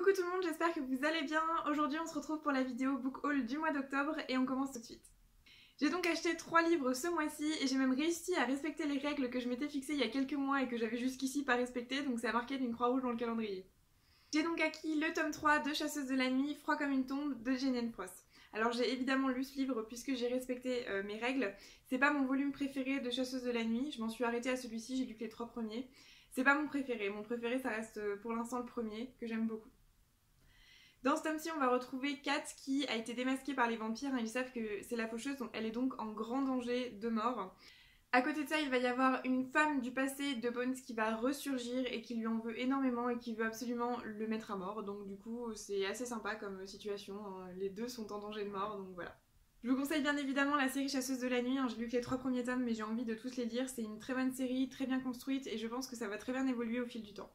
Coucou tout le monde, j'espère que vous allez bien. Aujourd'hui on se retrouve pour la vidéo book haul du mois d'octobre et on commence tout de suite. J'ai donc acheté 3 livres ce mois-ci et j'ai même réussi à respecter les règles que je m'étais fixées il y a quelques mois et que j'avais jusqu'ici pas respectées, donc ça a marqué d'une croix rouge dans le calendrier. J'ai donc acquis le tome 3 de Chasseuse de la nuit, Froid comme une tombe de Jeaniene Frost. Alors j'ai évidemment lu ce livre puisque j'ai respecté mes règles. C'est pas mon volume préféré de Chasseuse de la nuit, je m'en suis arrêtée à celui-ci, j'ai lu que les 3 premiers. C'est pas mon préféré ça reste pour l'instant le premier, que j'aime beaucoup. Dans ce tome-ci, on va retrouver Kat qui a été démasquée par les vampires. Ils savent que c'est la faucheuse, donc elle est donc en grand danger de mort. À côté de ça, il va y avoir une femme du passé de Bones qui va ressurgir et qui lui en veut énormément et qui veut absolument le mettre à mort. Donc du coup, c'est assez sympa comme situation. Les deux sont en danger de mort, donc voilà. Je vous conseille bien évidemment la série Chasseuse de la nuit. J'ai lu que les 3 premiers tomes, mais j'ai envie de tous les lire. C'est une très bonne série, très bien construite et je pense que ça va très bien évoluer au fil du temps.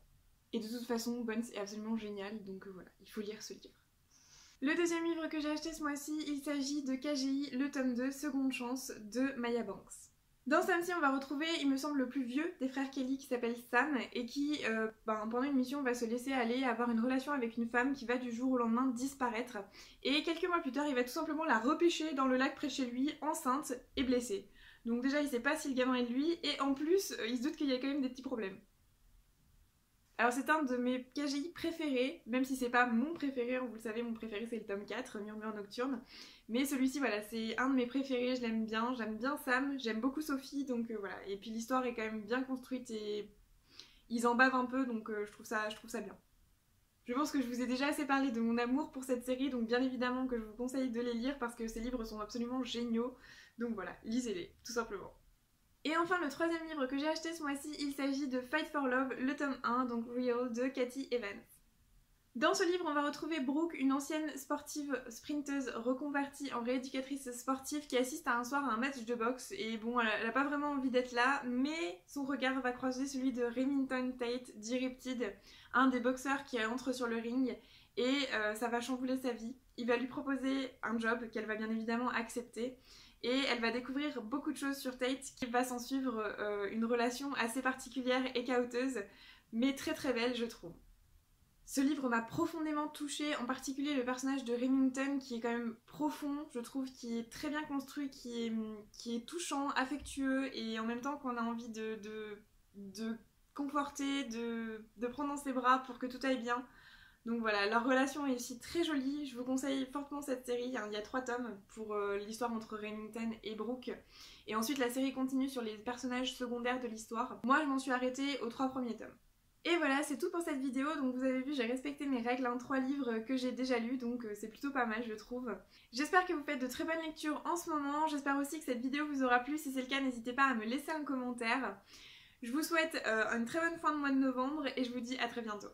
Et de toute façon, Bones est absolument génial, donc voilà, il faut lire ce livre. Le deuxième livre que j'ai acheté ce mois-ci, il s'agit de KGI, le tome 2, Seconde Chance, de Maya Banks. Dans ce tome-ci, on va retrouver, il me semble, le plus vieux des frères Kelly qui s'appelle Sam et qui, pendant une mission, va se laisser aller avoir une relation avec une femme qui va du jour au lendemain disparaître. Et quelques mois plus tard, il va tout simplement la repêcher dans le lac près de chez lui, enceinte et blessée. Donc déjà, il sait pas si le gamin est de lui et en plus, il se doute qu'il y a quand même des petits problèmes. Alors c'est un de mes KGI préférés, même si c'est pas mon préféré, vous le savez, mon préféré c'est le tome 4, Murmure Nocturne. Mais celui-ci, voilà, c'est un de mes préférés, je l'aime bien, j'aime bien Sam, j'aime beaucoup Sophie, donc voilà. Et puis l'histoire est quand même bien construite et ils en bavent un peu, donc je trouve ça bien. Je pense que je vous ai déjà assez parlé de mon amour pour cette série, donc bien évidemment que je vous conseille de les lire parce que ces livres sont absolument géniaux. Donc voilà, lisez-les, tout simplement. Et enfin, le troisième livre que j'ai acheté ce mois-ci, il s'agit de Fight for Love, le tome 1, donc Real, de Cathy Evans. Dans ce livre, on va retrouver Brooke, une ancienne sportive sprinteuse reconvertie en rééducatrice sportive qui assiste à un soir à un match de boxe. Et bon, elle a pas vraiment envie d'être là, mais son regard va croiser celui de Remington Tate, dit Riptide, un des boxeurs qui entre sur le ring. Et ça va chambouler sa vie. Il va lui proposer un job qu'elle va bien évidemment accepter. Et elle va découvrir beaucoup de choses sur Tate, qui va s'en suivre une relation assez particulière et chaoteuse, mais très très belle je trouve. Ce livre m'a profondément touchée, en particulier le personnage de Remington qui est quand même profond, je trouve, qui est très bien construit, qui est touchant, affectueux et en même temps qu'on a envie de conforter, de prendre dans ses bras pour que tout aille bien. Donc voilà, leur relation est aussi très jolie, je vous conseille fortement cette série, il y a 3 tomes pour l'histoire entre Remington et Brooke. Et ensuite la série continue sur les personnages secondaires de l'histoire. Moi je m'en suis arrêtée aux 3 premiers tomes. Et voilà, c'est tout pour cette vidéo, donc vous avez vu, j'ai respecté mes règles, 3 livres que j'ai déjà lus, donc c'est plutôt pas mal je trouve. J'espère que vous faites de très bonnes lectures en ce moment, j'espère aussi que cette vidéo vous aura plu, si c'est le cas n'hésitez pas à me laisser un commentaire. Je vous souhaite une très bonne fin de mois de novembre et je vous dis à très bientôt.